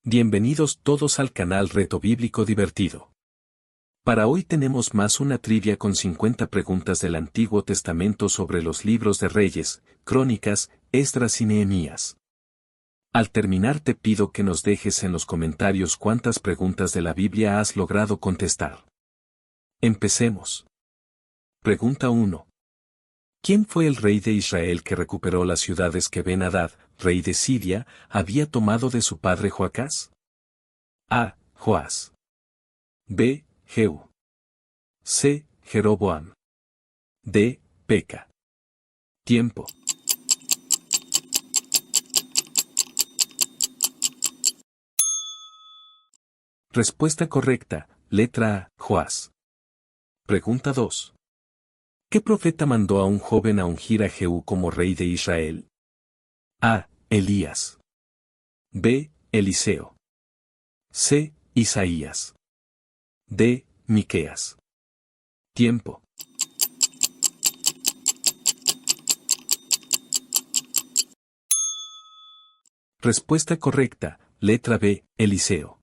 Bienvenidos todos al canal Reto Bíblico Divertido. Para hoy tenemos más una trivia con 50 preguntas del Antiguo Testamento sobre los libros de Reyes, Crónicas, Esdras y Nehemías. Al terminar te pido que nos dejes en los comentarios cuántas preguntas de la Biblia has logrado contestar. Empecemos. Pregunta 1. ¿Quién fue el rey de Israel que recuperó las ciudades que Ben-Hadad, rey de Siria, había tomado de su padre Joacás? A. Joás. B. Jehú. C. Jeroboam. D. Peca. Tiempo. Respuesta correcta, letra A. Joás. Pregunta 2. ¿Qué profeta mandó a un joven a ungir a Jehú como rey de Israel? A. Elías. B. Eliseo. C. Isaías. D. Miqueas. Tiempo. Respuesta correcta, letra B. Eliseo.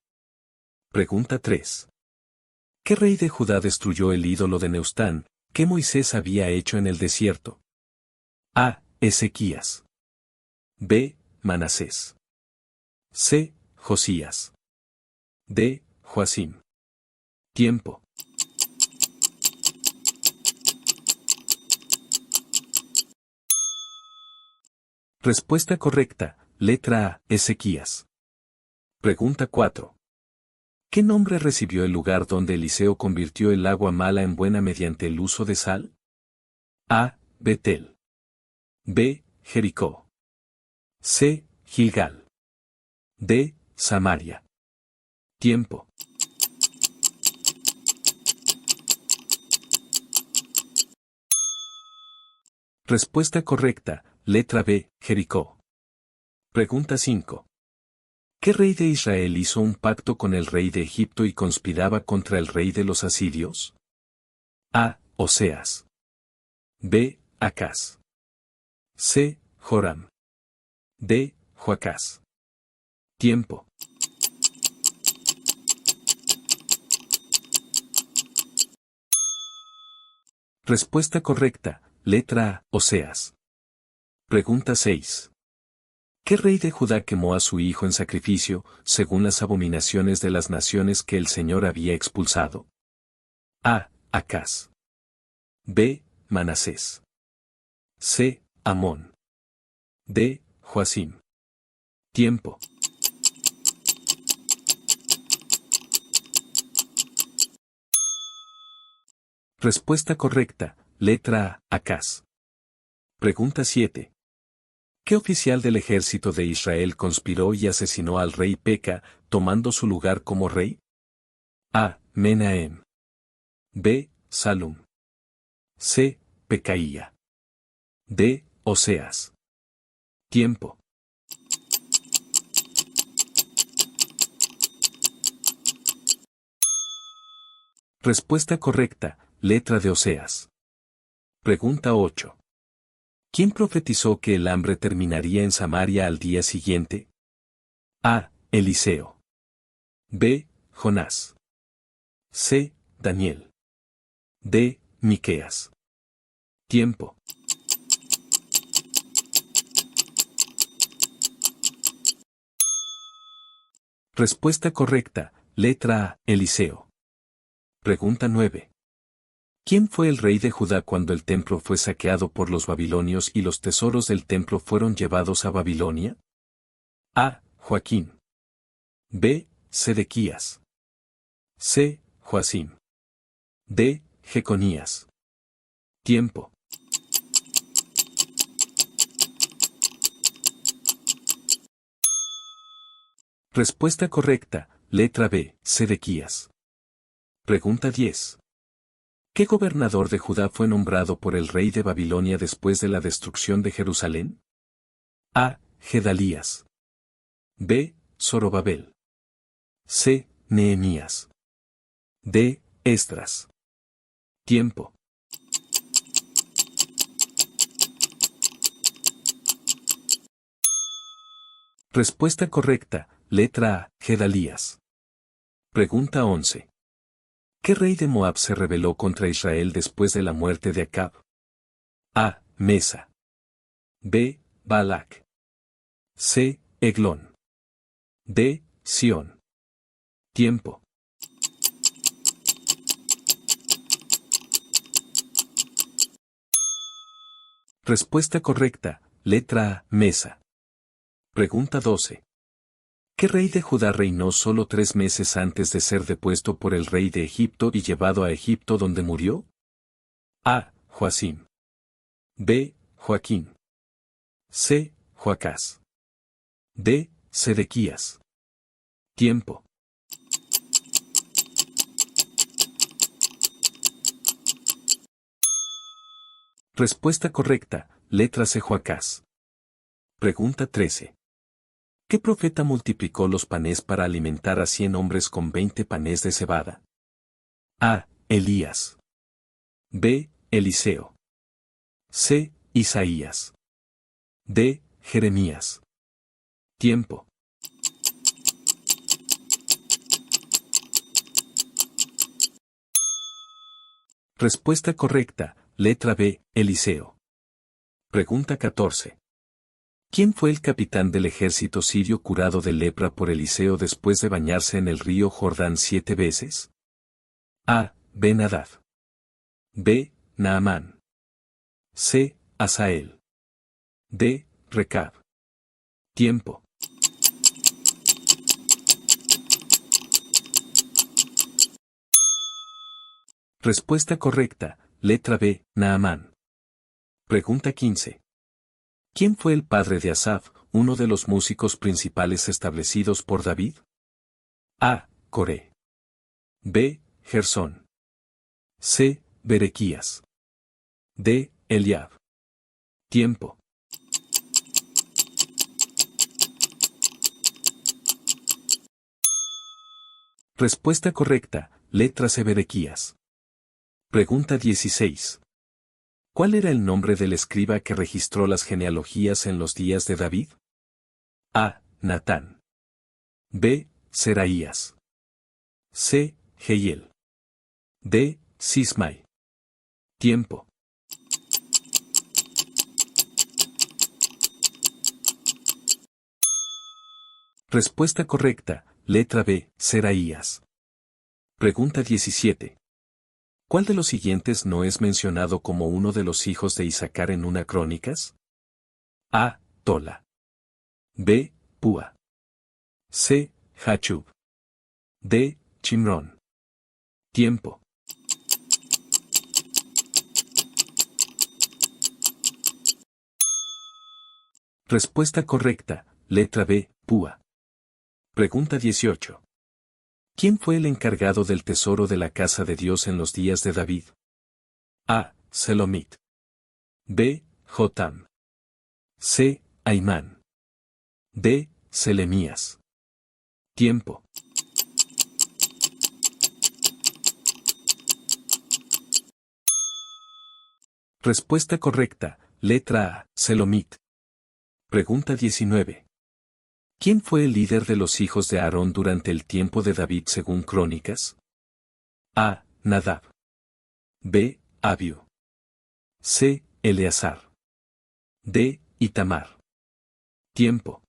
Pregunta 3. ¿Qué rey de Judá destruyó el ídolo de Neustán, que Moisés había hecho en el desierto? A. Ezequías. B. Manasés. C. Josías. D. Joacim. Tiempo. Respuesta correcta, letra A. Ezequías. Pregunta 4. ¿Qué nombre recibió el lugar donde Eliseo convirtió el agua mala en buena mediante el uso de sal? A. Betel. B. Jericó. C. Gilgal. D. Samaria. Tiempo. Respuesta correcta, letra B. Jericó. Pregunta 5. ¿Qué rey de Israel hizo un pacto con el rey de Egipto y conspiraba contra el rey de los asirios? A. Oseas. B. Acaz. C. Joram. D. Joacás. Tiempo. Respuesta correcta, letra A. Oseas. Pregunta 6. ¿Qué rey de Judá quemó a su hijo en sacrificio, según las abominaciones de las naciones que el Señor había expulsado? A. Acaz. B. Manasés. C. Amón. D. Joacim. Tiempo. Respuesta correcta, letra A. Acaz. Pregunta 7. ¿Qué oficial del ejército de Israel conspiró y asesinó al rey Peca, tomando su lugar como rey? A. Menahem. B. Salum. C. Pecaía. D. Oseas. Tiempo. Respuesta correcta, letra de Oseas. Pregunta 8. ¿Quién profetizó que el hambre terminaría en Samaria al día siguiente? A. Eliseo. B. Jonás. C. Daniel. D. Miqueas. Tiempo. Respuesta correcta, letra A. Eliseo. Pregunta 9. ¿Quién fue el rey de Judá cuando el templo fue saqueado por los babilonios y los tesoros del templo fueron llevados a Babilonia? A. Joaquín. B. Sedequías. C. Joacim. D. Jeconías. Tiempo. Respuesta correcta, letra B. Sedequías. Pregunta 10. ¿Qué gobernador de Judá fue nombrado por el rey de Babilonia después de la destrucción de Jerusalén? A. Gedalías. B. Zorobabel. C. Nehemías. D. Esdras. Tiempo. Respuesta correcta, letra A, Gedalías. Pregunta 11. ¿Qué rey de Moab se rebeló contra Israel después de la muerte de Acab? A. Mesa. B. Balac. C. Eglón. D. Sión. Tiempo. Respuesta correcta, letra A, Mesa. Pregunta 12. ¿Qué rey de Judá reinó solo 3 meses antes de ser depuesto por el rey de Egipto y llevado a Egipto donde murió? A. Joacim. B. Joaquín. C. Joacás. D. Sedequías. Tiempo. Respuesta correcta, letra C, Joacás. Pregunta 13. ¿Qué profeta multiplicó los panes para alimentar a 100 hombres con 20 panes de cebada? A. Elías. B. Eliseo. C. Isaías. D. Jeremías. Tiempo. Respuesta correcta, letra B, Eliseo. Pregunta 14. ¿Quién fue el capitán del ejército sirio curado de lepra por Eliseo después de bañarse en el río Jordán 7 veces? A. Ben-Hadad. B. Naamán. C. Asael. D. Recab. Tiempo. Respuesta correcta, letra B, Naamán. Pregunta 15. ¿Quién fue el padre de Asaf, uno de los músicos principales establecidos por David? A. Coré. B. Gersón. C. Berequías. D. Eliab. Tiempo. Respuesta correcta, letra C, Berequías. Pregunta 16. ¿Cuál era el nombre del escriba que registró las genealogías en los días de David? A. Natán. B. Seraías. C. Jehiel. D. Sismai. Tiempo. Respuesta correcta, letra B, Seraías. Pregunta 17. ¿Cuál de los siguientes no es mencionado como uno de los hijos de Isacar en una crónicas? A. Tola. B. Púa. C. Jachub. D. Chimrón. Tiempo. Respuesta correcta, letra B, Púa. Pregunta 18. ¿Quién fue el encargado del tesoro de la casa de Dios en los días de David? A. Selomit. B. Jotam. C. Aimán. D. Selemías. Tiempo. Respuesta correcta, letra A, Selomit. Pregunta 19. ¿Quién fue el líder de los hijos de Aarón durante el tiempo de David según Crónicas? A. Nadab. B. Abiú. C. Eleazar. D. Itamar. Tiempo.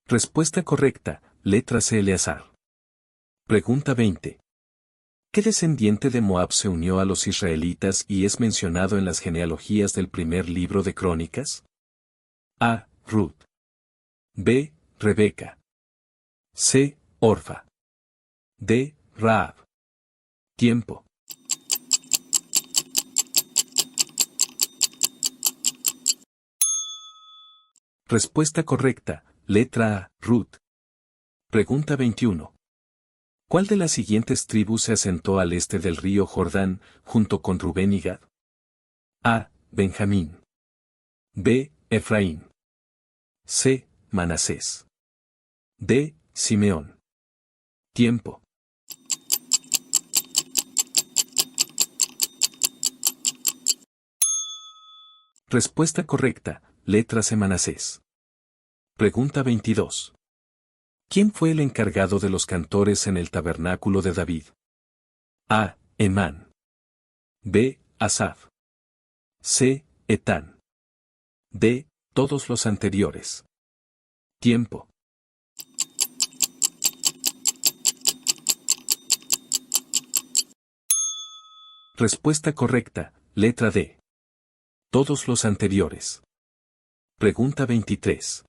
Respuesta correcta, letra C, Eleazar. Pregunta 20. ¿Qué descendiente de Moab se unió a los israelitas y es mencionado en las genealogías del primer libro de Crónicas? A. Ruth. B. Rebeca. C. Orfa. D. Rahab. Tiempo. Respuesta correcta, letra A, Ruth. Pregunta 21. ¿Cuál de las siguientes tribus se asentó al este del río Jordán, junto con Rubén y Gad? A. Benjamín. B. Efraín. C. Manasés. D. Simeón. Tiempo. Respuesta correcta, letra C Manasés. Pregunta 22. ¿Quién fue el encargado de los cantores en el tabernáculo de David? A. Emán. B. Asaf. C. Etán. D. Todos los anteriores. Tiempo. Respuesta correcta, letra D. Todos los anteriores. Pregunta 23.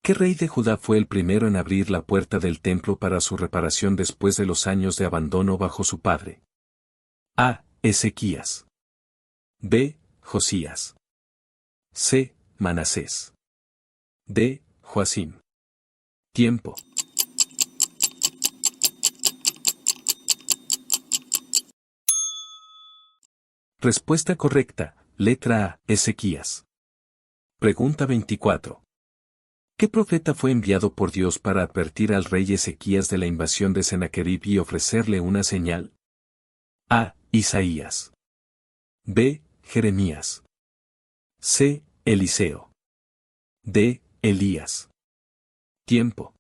¿Qué rey de Judá fue el primero en abrir la puerta del templo para su reparación después de los años de abandono bajo su padre? A. Ezequías. B. Josías. C. Manasés. D. Joacim. Tiempo. Respuesta correcta, letra A. Ezequías. Pregunta 24. ¿Qué profeta fue enviado por Dios para advertir al rey Ezequías de la invasión de Sennacherib y ofrecerle una señal? A. Isaías. B. Jeremías. C. Eliseo. D. Elías. Tiempo.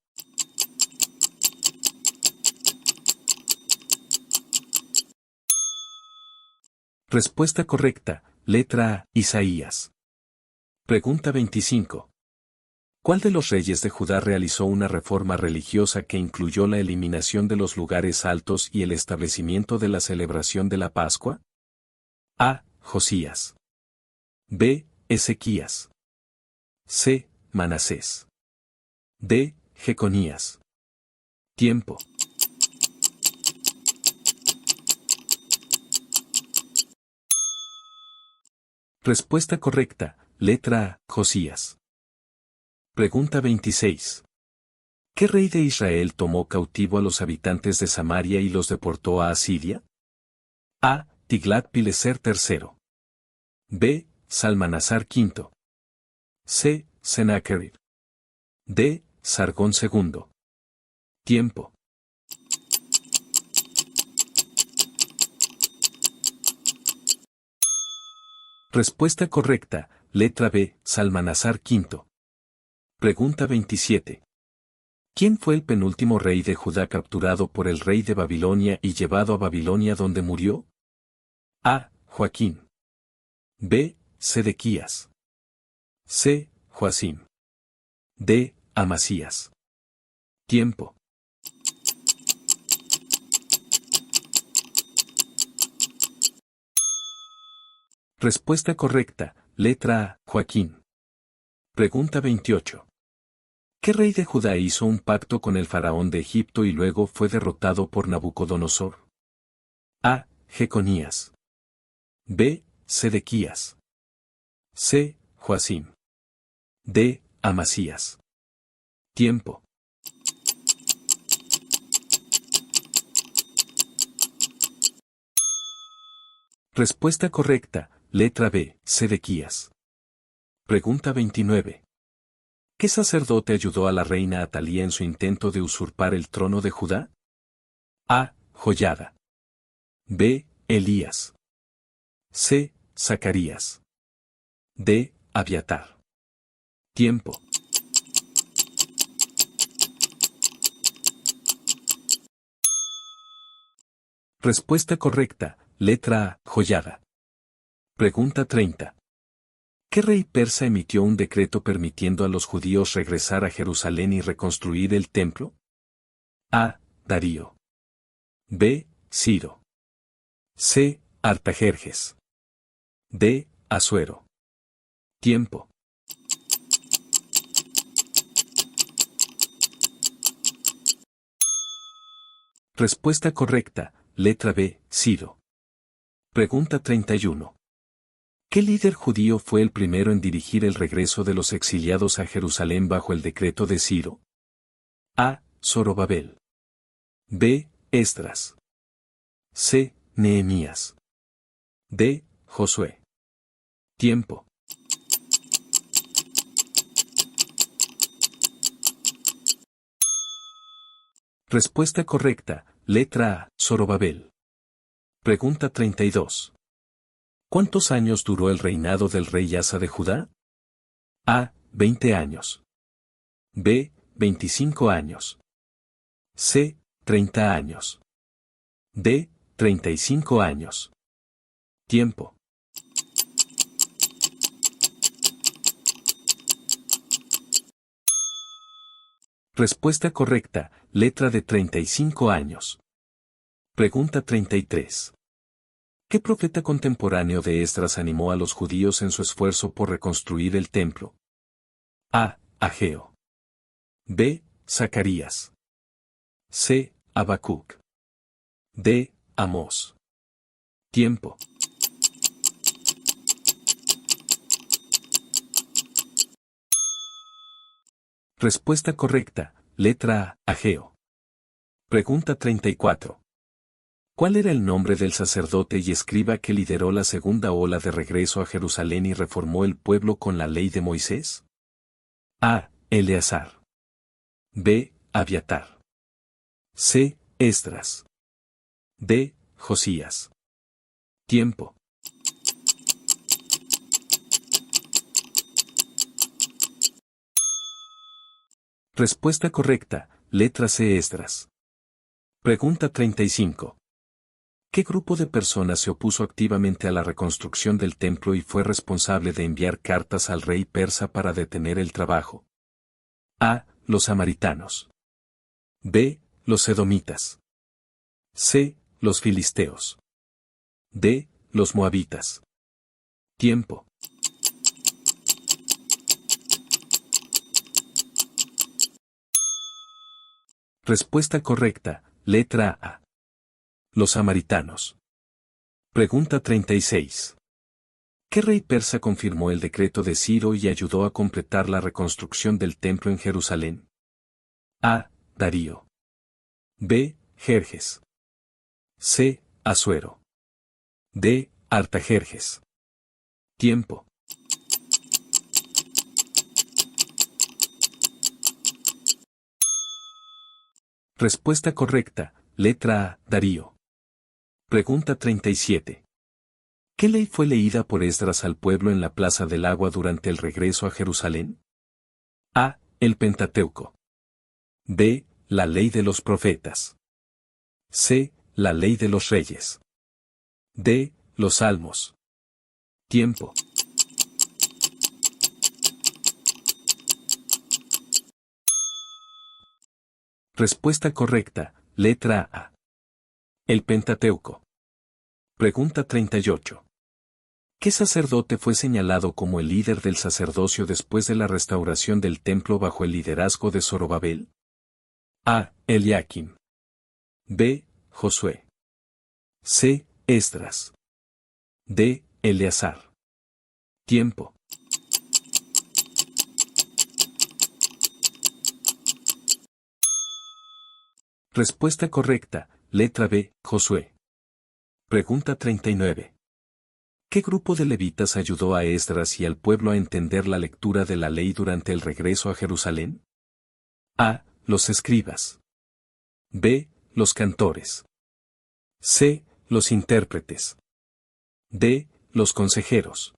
Respuesta correcta, letra A. Isaías. Pregunta 25. ¿Cuál de los reyes de Judá realizó una reforma religiosa que incluyó la eliminación de los lugares altos y el establecimiento de la celebración de la Pascua? A. Josías. B. Ezequías. C. Manasés. D. Jeconías. Tiempo. Respuesta correcta, letra A. Josías. Pregunta 26. ¿Qué rey de Israel tomó cautivo a los habitantes de Samaria y los deportó a Asiria? A. Tiglat-Pileser III. B. Salmanasar V. C. Sennacherib. D. Sargón II. Tiempo. Respuesta correcta, letra B. Salmanasar V. Pregunta 27. ¿Quién fue el penúltimo rey de Judá capturado por el rey de Babilonia y llevado a Babilonia donde murió? A. Joaquín. B. Sedequías. C. Joacim. D. Amasías. Tiempo. Respuesta correcta, letra A. Joaquín. Pregunta 28. ¿Qué rey de Judá hizo un pacto con el faraón de Egipto y luego fue derrotado por Nabucodonosor? A. Jeconías. B. Sedequías. C. Joacim. D. Amasías. Tiempo. Respuesta correcta, letra B. Sedequías. Pregunta 29. ¿Qué sacerdote ayudó a la reina Atalía en su intento de usurpar el trono de Judá? A. Joiada. B. Elías. C. Zacarías. D. Abiatar. Tiempo. Respuesta correcta, letra A. Joiada. Pregunta 30. ¿Qué rey persa emitió un decreto permitiendo a los judíos regresar a Jerusalén y reconstruir el templo? A. Darío. B. Ciro. C. Artajerjes. D. Asuero. Tiempo. Respuesta correcta, letra B. Ciro. Pregunta 31. ¿Qué líder judío fue el primero en dirigir el regreso de los exiliados a Jerusalén bajo el decreto de Ciro? A. Zorobabel. B. Esdras. C. Nehemías. D. Josué. Tiempo. Respuesta correcta, letra A. Zorobabel. Pregunta 32. ¿Cuántos años duró el reinado del rey Asa de Judá? A. 20 años. B. 25 años. C. 30 años. D. 35 años. Tiempo. Respuesta correcta, letra de 35 años. Pregunta 33. ¿Qué profeta contemporáneo de Esdras animó a los judíos en su esfuerzo por reconstruir el templo? A. Ageo. B. Zacarías. C. Habacuc. D. Amós. Tiempo. Respuesta correcta, letra A. Ageo. Pregunta 34. ¿Cuál era el nombre del sacerdote y escriba que lideró la segunda ola de regreso a Jerusalén y reformó el pueblo con la ley de Moisés? A. Eleazar. B. Abiatar. C. Esdras. D. Josías. Tiempo. Respuesta correcta, letra C. Esdras. Pregunta 35. ¿Qué grupo de personas se opuso activamente a la reconstrucción del templo y fue responsable de enviar cartas al rey persa para detener el trabajo? A. Los samaritanos. B. Los edomitas. C. Los filisteos. D. Los moabitas. Tiempo. Respuesta correcta, letra A. Los samaritanos. Pregunta 36. ¿Qué rey persa confirmó el decreto de Ciro y ayudó a completar la reconstrucción del templo en Jerusalén? A. Darío. B. Jerjes. C. Asuero. D. Artajerjes. Tiempo. Respuesta correcta, letra A. Darío. Pregunta 37. ¿Qué ley fue leída por Esdras al pueblo en la Plaza del Agua durante el regreso a Jerusalén? A. El Pentateuco. B. La ley de los profetas. C. La ley de los reyes. D. Los salmos. Tiempo. Respuesta correcta, letra A. El Pentateuco. Pregunta 38. ¿Qué sacerdote fue señalado como el líder del sacerdocio después de la restauración del templo bajo el liderazgo de Zorobabel? A. Eliakim. B. Josué. C. Esdras. D. Eleazar. Tiempo. Respuesta correcta, letra B. Josué. Pregunta 39. ¿Qué grupo de levitas ayudó a Esdras y al pueblo a entender la lectura de la ley durante el regreso a Jerusalén? A. Los escribas. B. Los cantores. C. Los intérpretes. D. Los consejeros.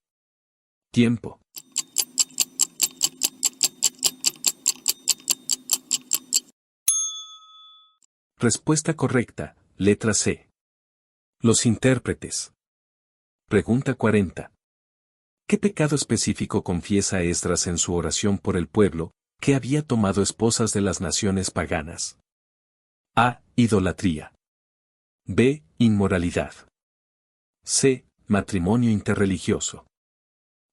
Tiempo. Respuesta correcta, letra C. Los intérpretes. Pregunta 40. ¿Qué pecado específico confiesa Esdras en su oración por el pueblo, que había tomado esposas de las naciones paganas? A. Idolatría. B. Inmoralidad. C. Matrimonio interreligioso.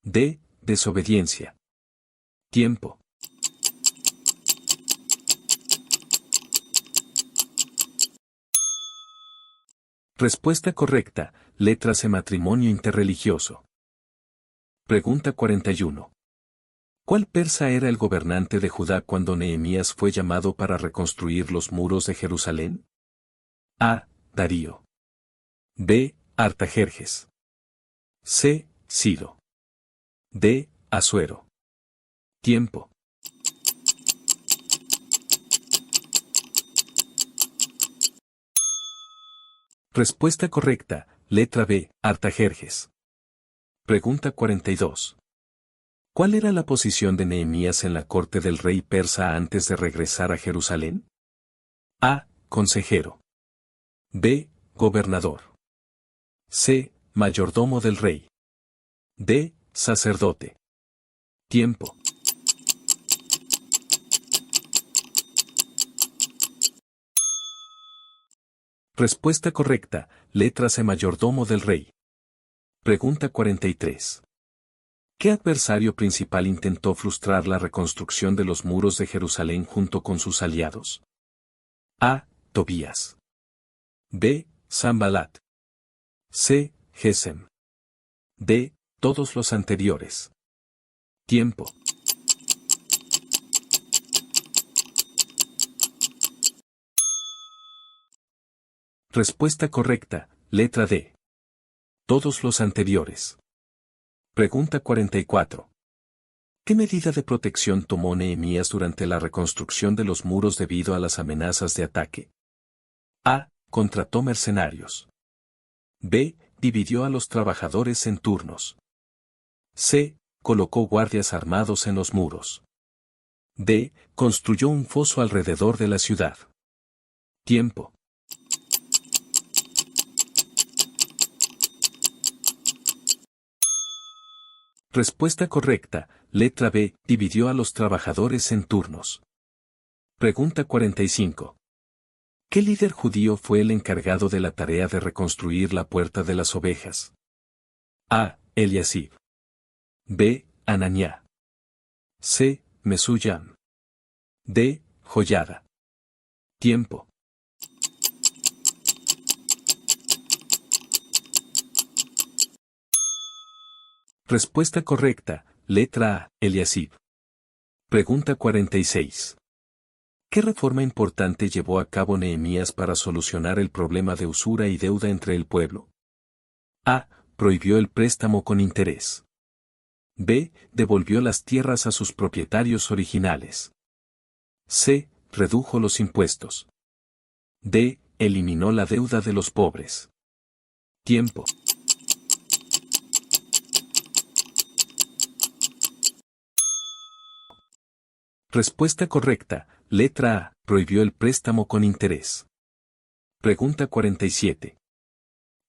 D. Desobediencia. Tiempo. Respuesta correcta, letra C. Matrimonio interreligioso. Pregunta 41. ¿Cuál persa era el gobernante de Judá cuando Nehemías fue llamado para reconstruir los muros de Jerusalén? A. Darío. B. Artajerjes. C. Ciro. D. Asuero. Tiempo. Respuesta correcta, letra B. Artajerjes. Pregunta 42. ¿Cuál era la posición de Nehemías en la corte del rey persa antes de regresar a Jerusalén? A. Consejero. B. Gobernador. C. Mayordomo del rey. D. Sacerdote. Tiempo. Respuesta correcta, letra C. Mayordomo del rey. Pregunta 43. ¿Qué adversario principal intentó frustrar la reconstrucción de los muros de Jerusalén junto con sus aliados? A. Tobías. B. Sanbalat. C. Gesem. D. Todos los anteriores. Tiempo. Respuesta correcta, letra D. Todos los anteriores. Pregunta 44. ¿Qué medida de protección tomó Nehemías durante la reconstrucción de los muros debido a las amenazas de ataque? A. Contrató mercenarios. B. Dividió a los trabajadores en turnos. C. Colocó guardias armados en los muros. D. Construyó un foso alrededor de la ciudad. Tiempo. Respuesta correcta, letra B. Dividió a los trabajadores en turnos. Pregunta 45. ¿Qué líder judío fue el encargado de la tarea de reconstruir la puerta de las ovejas? A. Eliasib. B. Ananiá. C. Mesuyam. D. Joyada. Tiempo. Respuesta correcta, letra A. Eliasib. Pregunta 46. ¿Qué reforma importante llevó a cabo Nehemías para solucionar el problema de usura y deuda entre el pueblo? A. Prohibió el préstamo con interés. B. Devolvió las tierras a sus propietarios originales. C. Redujo los impuestos. D. Eliminó la deuda de los pobres. Tiempo. Respuesta correcta, letra A. Prohibió el préstamo con interés. Pregunta 47.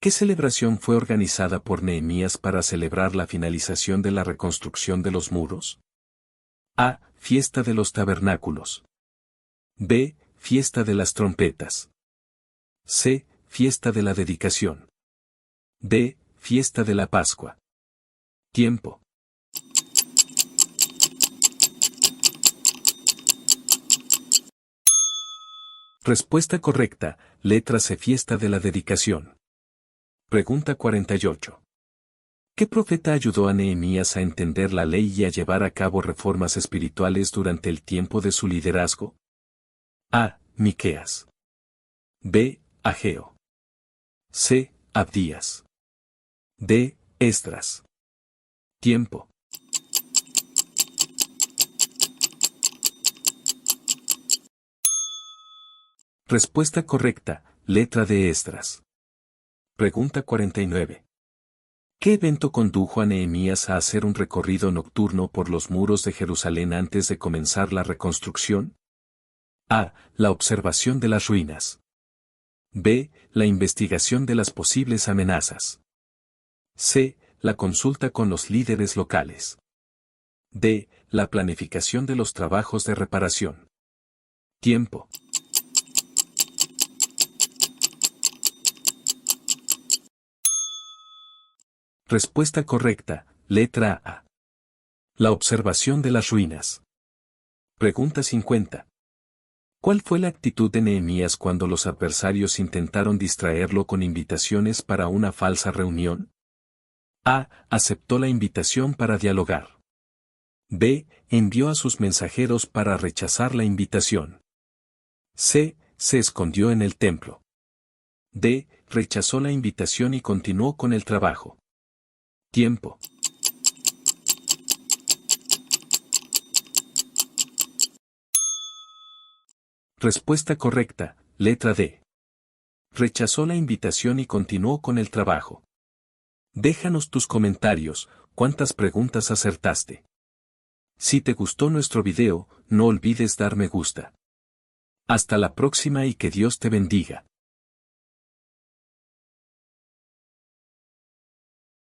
¿Qué celebración fue organizada por Nehemías para celebrar la finalización de la reconstrucción de los muros? A. Fiesta de los tabernáculos. B. Fiesta de las trompetas. C. Fiesta de la dedicación. D. Fiesta de la Pascua. Tiempo. Respuesta correcta, letra C. Fiesta de la dedicación. Pregunta 48. ¿Qué profeta ayudó a Nehemías a entender la ley y a llevar a cabo reformas espirituales durante el tiempo de su liderazgo? A. Miqueas. B. Ageo. C. Abdías. D. Esdras. Tiempo. Respuesta correcta, letra D. Esdras. Pregunta 49. ¿Qué evento condujo a Nehemías a hacer un recorrido nocturno por los muros de Jerusalén antes de comenzar la reconstrucción? A. La observación de las ruinas. B. La investigación de las posibles amenazas. C. La consulta con los líderes locales. D. La planificación de los trabajos de reparación. Tiempo. Respuesta correcta, letra A. La observación de las ruinas. Pregunta 50. ¿Cuál fue la actitud de Nehemías cuando los adversarios intentaron distraerlo con invitaciones para una falsa reunión? A. Aceptó la invitación para dialogar. B. Envió a sus mensajeros para rechazar la invitación. C. Se escondió en el templo. D. Rechazó la invitación y continuó con el trabajo. Tiempo. Respuesta correcta, letra D. Rechazó la invitación y continuó con el trabajo. Déjanos tus comentarios, ¿cuántas preguntas acertaste? Si te gustó nuestro video, no olvides dar me gusta. Hasta la próxima y que Dios te bendiga.